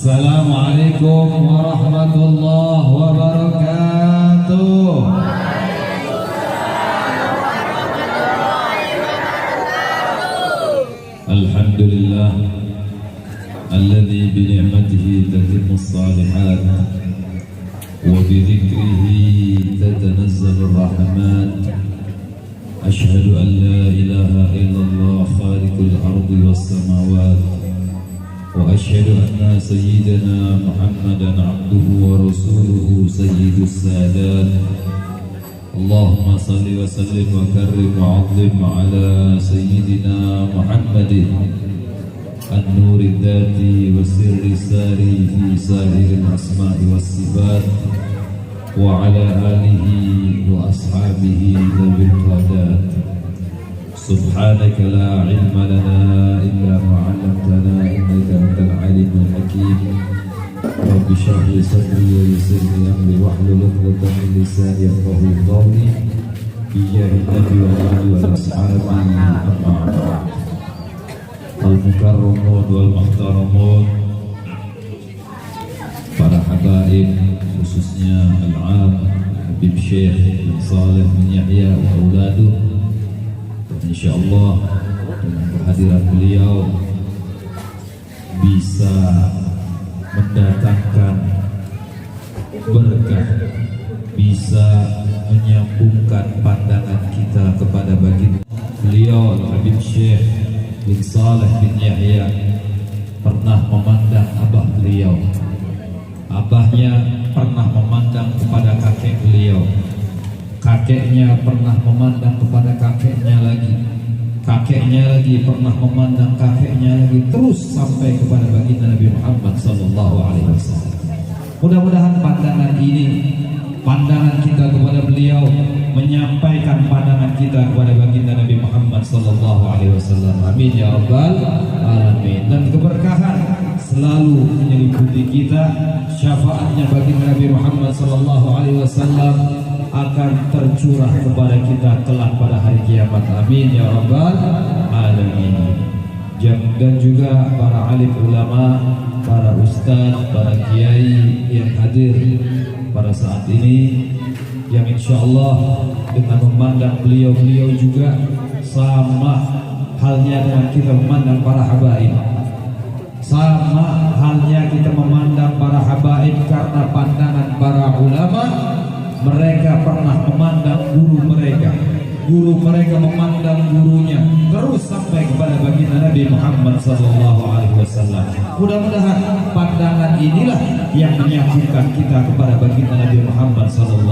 Assalamualaikum warahmatullahi wabarakatuh. Alhamdulillah alladzi bi ni'matihi tatimmu shalihat wa bi dzikrihi tatanazzalu rahmat. Ashhadu an la ilaha illallah khaliqul ardi was samawati وأشهد أن سيدنا محمدا عبده ورسوله سيد السادات. اللهم صل وسلم وكرم وعظم على سيدنا محمد النور الذاتي والسر الساري في سائر الأسماء والصفات وعلى آله وأصحابه ذوي القادات. سبحانك لا علم لنا إلا ما علمتنا إنك أنت العليم الحكيم. رب اشرح لي صدري ويسر لي أمري واحلل عقدة من لساني يفقهوا قولي بجاه النبي وآله وأصحابه أما بعد. Al-Mukarramun wal-Muhtaramun, para habaib, khususnya Al-Am Habib Syekh bin Saleh bin Yahya wa auladuh, insyaallah dengan kehadiran beliau bisa mendatangkan berkah, bisa menyambungkan pandangan kita kepada baginda. Beliau Habib Syekh bin Saleh bin Yahya pernah memandang abah beliau, abahnya pernah memandang kepada kakek beliau, kakeknya pernah memandang kepada kakeknya lagi, kakeknya lagi pernah memandang kakeknya lagi, terus sampai kepada baginda Nabi Muhammad sallallahu alaihi wasallam. Mudah-mudahan pandangan ini, pandangan kita kepada beliau, menyampaikan pandangan kita kepada baginda Nabi Muhammad sallallahu alaihi wasallam. Amin ya rabbal alamin. Dan keberkahan selalu menyelimuti kita, syafaatnya baginda Nabi Muhammad sallallahu alaihi wasallam akan tercurah kepada kita kelak pada hari kiamat. Amin ya rabbal alamin. Dan juga para alim ulama, para ustaz, para kiai yang hadir pada saat ini, yang insya Allah dengan memandang beliau-beliau juga sama halnya dengan kita memandang para habaib, sama halnya kita memandang para habaib, karena pandangan para ulama, mereka pernah memandang guru mereka, guru mereka memandang gurunya, terus sampai kepada baginda Nabi Muhammad SAW. Mudah-mudahan pandangan inilah yang menyambungkan kita kepada baginda Nabi Muhammad SAW.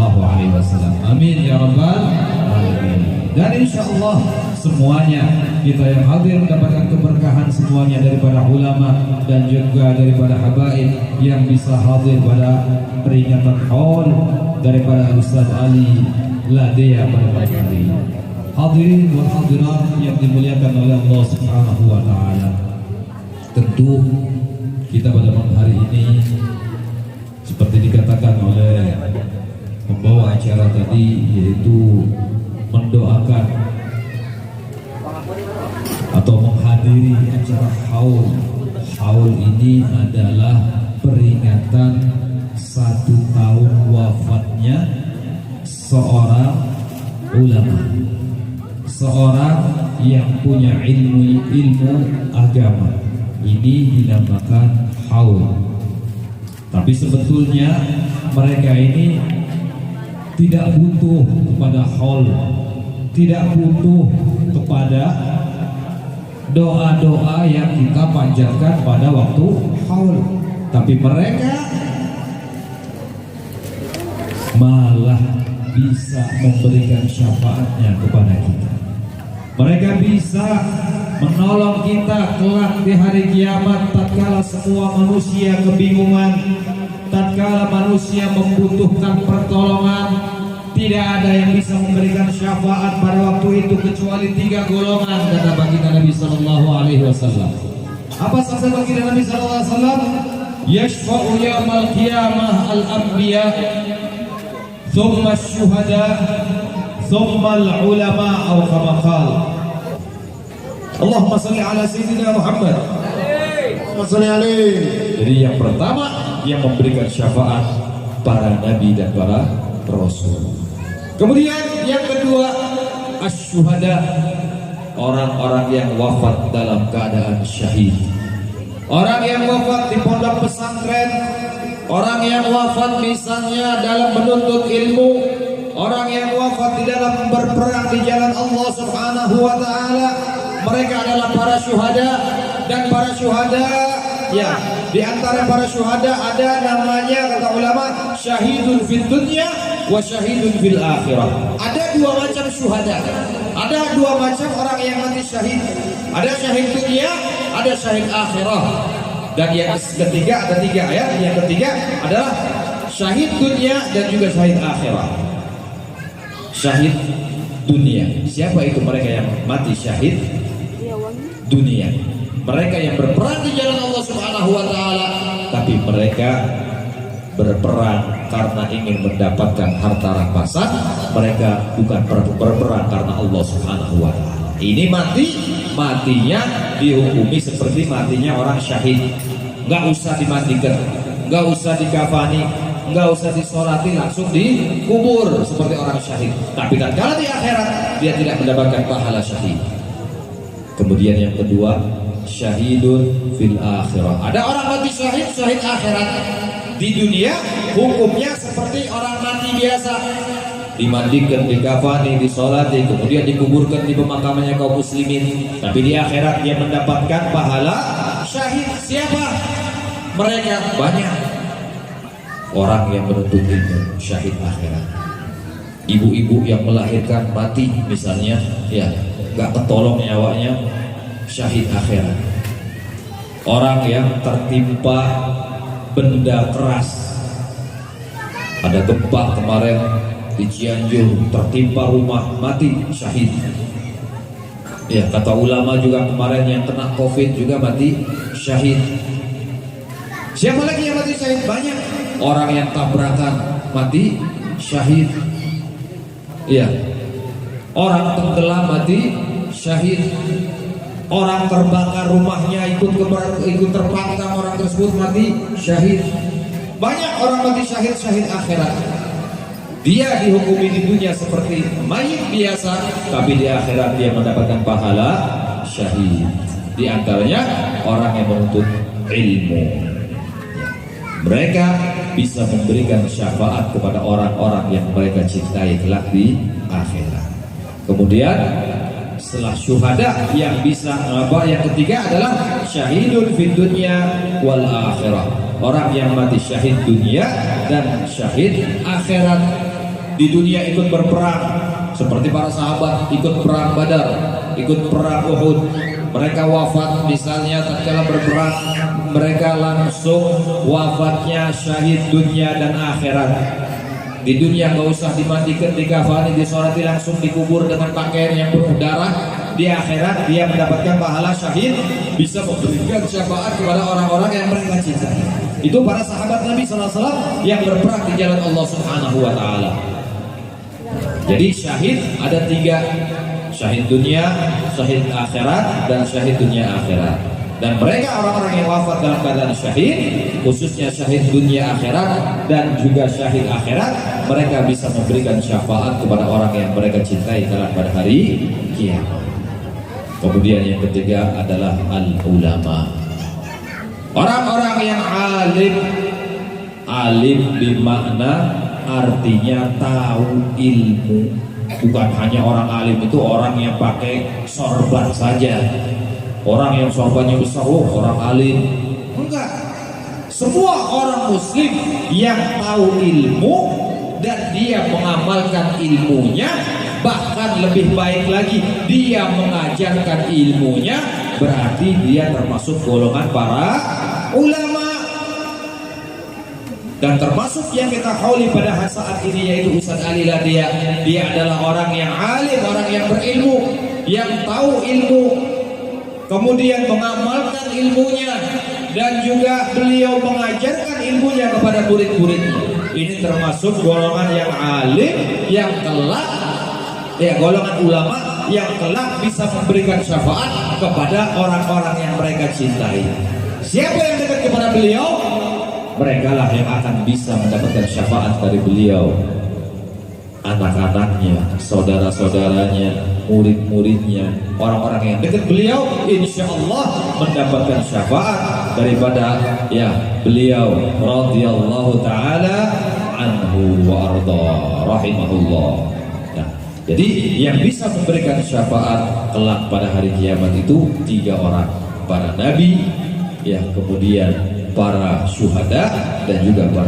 Amin ya rabbal alamin. Dan insya Allah semuanya kita yang hadir mendapatkan keberkahan semuanya daripada ulama dan juga daripada habaib yang bisa hadir pada peringatan haul daripada Ustaz Ali Ladea pada pagi hari. Hadirin wal hadirat yang dimuliakan oleh Allah Subhanahu wa taala. Tentu kita pada malam hari ini seperti dikatakan oleh pembawa acara tadi, yaitu mendoakan atau menghadiri acara haul. Haul ini adalah peringatan 1 tahun wafatnya seorang ulama, seorang yang punya ilmu agama. Ini dinamakan haul. Tapi sebetulnya mereka ini tidak butuh kepada haul, tidak butuh kepada doa-doa yang kita panjatkan pada waktu haul. Tapi mereka malah bisa memberikan syafaatnya kepada kita. Mereka bisa menolong kita kelak di hari kiamat, tatkala semua manusia kebingungan, tatkala manusia membutuhkan pertolongan. Tidak ada yang bisa memberikan syafaat pada waktu itu kecuali 3 golongan, kata baginda Nabi sallallahu alaihi wasallam. Apa sabda baginda Nabi sallallahu alaihi wasallam? Yashfa'u yaumal qiyamah al-anbiya, thumma asy-syuhada, thumma al-ulama, aw kama qala. Allahumma salli ala sayyidina Muhammad. Jadi yang pertama yang memberikan syafaat para nabi dan para rasul. Kemudian yang kedua, asyuhada, orang-orang yang wafat dalam keadaan syahid. Orang yang wafat di pondok pesantren, orang yang wafat misalnya dalam menuntut ilmu, orang yang wafat di dalam berperang di jalan Allah Subhanahu wa taala, mereka adalah para syuhada. Dan para syuhada, ya, di antara para syuhada ada namanya, kata ulama, syahidun fid dunya wa syahidun fil akhirah. Ada dua macam syuhada. Ada dua macam orang yang mati syahid. Ada syahid dunia, ada syahid akhirah. Dan yang ketiga ada tiga ya. Yang ketiga adalah syahid dunia dan juga syahid akhirah. Syahid dunia. Siapa itu mereka yang mati syahid dunia? Mereka yang berperang di jalan Allah Subhanahu wa taala, tapi mereka berperang karena ingin mendapatkan harta rampasan. Mereka bukan berperang karena Allah Subhanahu wa taala. Ini matinya dihukumi seperti matinya orang syahid. Enggak usah dimandikan, enggak usah dikafani, enggak usah disolati, langsung dikubur seperti orang syahid. Tapi tatkala di akhirat dia tidak mendapatkan pahala syahid. Kemudian yang kedua, syahidun fil akhirah. Ada orang mati syahid akhirat. Di dunia hukumnya seperti orang mati biasa, dimandikan, dikafani, disolati, kemudian dikuburkan di pemakamannya kaum muslimin. Tapi di akhirat dia mendapatkan pahala syahid. Siapa mereka? Banyak orang yang menuntut ilmu, syahid akhirat. Ibu-ibu yang melahirkan mati misalnya, ya, gak ketolong nyawanya, syahid akhirat. Orang yang tertimpa benda keras, ada gempa kemarin di Cianjur, tertimpa rumah, mati syahid. Ya, kata ulama juga kemarin yang kena COVID juga mati syahid. Siapa lagi yang mati syahid? Banyak. Orang yang tabrakan mati syahid. Ya, orang tenggelam mati syahid. Orang terbakar rumahnya ikut terpangkam, orang tersebut mati syahid. Banyak orang mati syahid akhirat. Dia dihukumi di dunia seperti mayit biasa, tapi di akhirat dia mendapatkan pahala syahid. Di antaranya orang yang menuntut ilmu. Mereka bisa memberikan syafaat kepada orang-orang yang mereka cintai kelak di akhirat. Kemudian setelah syuhada yang bisa yang ketiga adalah syahidun fid dunya wal akhirah. Orang yang mati syahid dunia dan syahid akhirat. Di dunia ikut berperang seperti para sahabat, ikut perang Badar, ikut perang Uhud. Mereka wafat misalnya tatkala berperang, mereka langsung wafatnya syahid dunia dan akhirat. Di dunia nggak usah dimandikan, dikafani, disolati, langsung dikubur dengan pakaian yang penuh darah. Di akhirat dia mendapatkan pahala syahid, bisa memberikan syafaat kepada orang-orang yang mereka cintai. Itu para sahabat Nabi SAW yang berperang di jalan Allah Subhanahu wa taala. Jadi syahid ada tiga, syahid dunia, syahid akhirat, dan syahid dunia akhirat. Dan mereka orang-orang yang wafat dalam keadaan syahid, khususnya syahid dunia akhirat dan juga syahid akhirat, mereka bisa memberikan syafaat kepada orang yang mereka cintai kelak pada hari kiamat. Kemudian yang ketiga adalah al-ulama, orang-orang yang alim bermakna artinya tahu ilmu. Bukan hanya orang alim itu orang yang pakai sorban saja, orang yang sorbannya besar, orang alim. Enggak, semua orang muslim yang tahu ilmu dan dia mengamalkan ilmunya, bahkan lebih baik lagi dia mengajarkan ilmunya, berarti dia termasuk golongan para ulama. Dan termasuk yang kita hauli pada saat ini yaitu Ustaz Ali Ladia. Dia adalah orang yang alim, orang yang berilmu, yang tahu ilmu, kemudian mengamalkan ilmunya, dan juga beliau mengajarkan ilmunya kepada murid-muridnya. Ini termasuk golongan yang alim, yang kelak, ya, golongan ulama yang kelak bisa memberikan syafaat kepada orang-orang yang mereka cintai. Siapa yang dekat kepada beliau, mereka lah yang akan bisa mendapatkan syafaat dari beliau. Anak-anaknya, saudara-saudaranya, murid-muridnya, orang-orang yang dekat beliau, insya Allah mendapatkan syafaat daripada ya beliau radhiyallahu taala anhu wa arda rahimahullah. Nah, jadi yang bisa memberikan syafaat kelak pada hari kiamat itu 3 orang, para nabi, ya kemudian para syuhada dan juga para